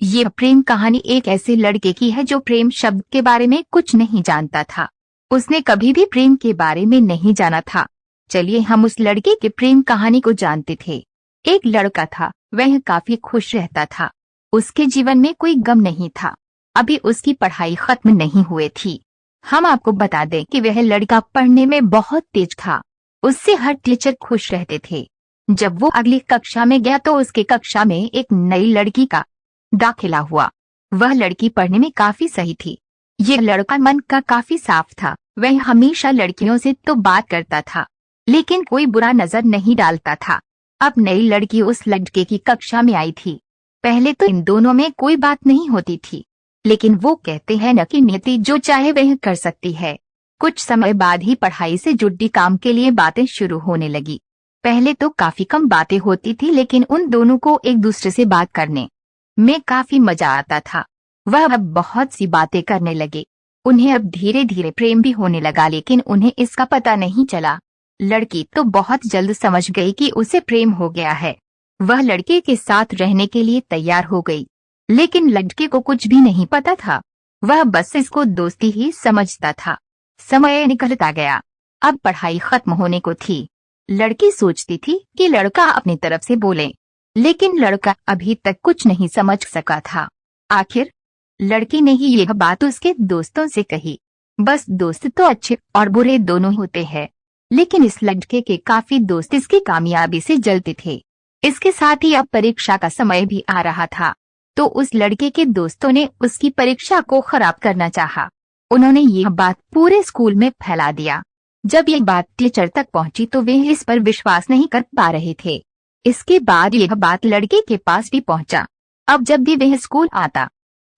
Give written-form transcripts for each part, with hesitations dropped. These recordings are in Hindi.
ये प्रेम कहानी एक ऐसे लड़के की है जो प्रेम शब्द के बारे में कुछ नहीं जानता था। उसने कभी भी प्रेम के बारे में नहीं जाना था। चलिए हम उस लड़के की प्रेम कहानी को जानते थे। एक लड़का था, वह काफी खुश रहता था। उसके जीवन में कोई गम नहीं था। अभी उसकी पढ़ाई खत्म नहीं हुई थी। हम आपको बता दें कि वह लड़का पढ़ने में बहुत तेज था। उससे हर टीचर खुश रहते थे। जब वो अगली कक्षा में गया तो उसके कक्षा में एक नई लड़की का दाखिला हुआ। वह लड़की पढ़ने में काफी सही थी। ये लड़का मन का काफी साफ था। वह हमेशा लड़कियों से तो बात करता था, लेकिन कोई बुरा नजर नहीं डालता था। अब नई लड़की उस लड़के की कक्षा में आई थी। पहले तो इन दोनों में कोई बात नहीं होती थी, लेकिन वो कहते हैं न कि नियति जो चाहे वह कर सकती है। कुछ समय बाद ही पढ़ाई से जुड़ी काम के लिए बातें शुरू होने लगी। पहले तो काफी कम बातें होती थी, लेकिन उन दोनों को एक दूसरे से बात करने में काफी मजा आता था। वह अब बहुत सी बातें करने लगे। उन्हें अब धीरे धीरे प्रेम भी होने लगा, लेकिन उन्हें इसका पता नहीं चला। लड़की तो बहुत जल्द समझ गई कि उसे प्रेम हो गया है। वह लड़के के साथ रहने के लिए तैयार हो गई, लेकिन लड़के को कुछ भी नहीं पता था। वह बस इसको दोस्ती ही समझता था। समय निकलता गया। अब पढ़ाई खत्म होने को थी। लड़की सोचती थी कि लड़का अपनी तरफ से बोले, लेकिन लड़का अभी तक कुछ नहीं समझ सका था। आखिर लड़की ने ही यह बात उसके दोस्तों से कही। बस दोस्त तो अच्छे और बुरे दोनों होते हैं, लेकिन इस लड़के के काफी दोस्त इसकी कामयाबी से जलते थे। इसके साथ ही अब परीक्षा का समय भी आ रहा था, तो उस लड़के के दोस्तों ने उसकी परीक्षा को खराब करना चाहा। उन्होंने यह बात पूरे स्कूल में फैला दिया। जब यह बात टीचर तक पहुंची तो वे इस पर विश्वास नहीं कर पा रहे थे। इसके बाद यह बात लड़के के पास भी पहुंचा। अब जब भी वह स्कूल आता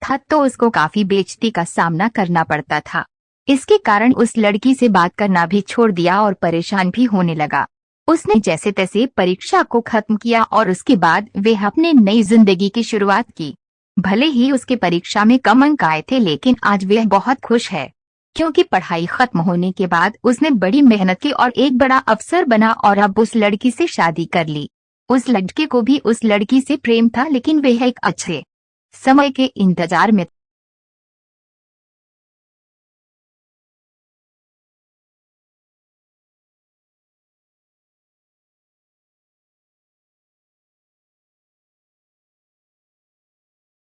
था तो उसको काफी बेइज्जती का सामना करना पड़ता था। इसके कारण उस लड़की से बात करना भी छोड़ दिया और परेशान भी होने लगा। उसने जैसे तैसे परीक्षा को खत्म किया और उसके बाद वह अपने नई जिंदगी की शुरुआत की। भले ही उसके परीक्षा में कम अंक आए थे, लेकिन आज वह बहुत खुश है, क्योंकि पढ़ाई खत्म होने के बाद उसने बड़ी मेहनत की और एक बड़ा अफसर बना और अब उस लड़की से शादी कर ली। उस लड़के को भी उस लड़की से प्रेम था, लेकिन वह एक अच्छे समय के इंतजार में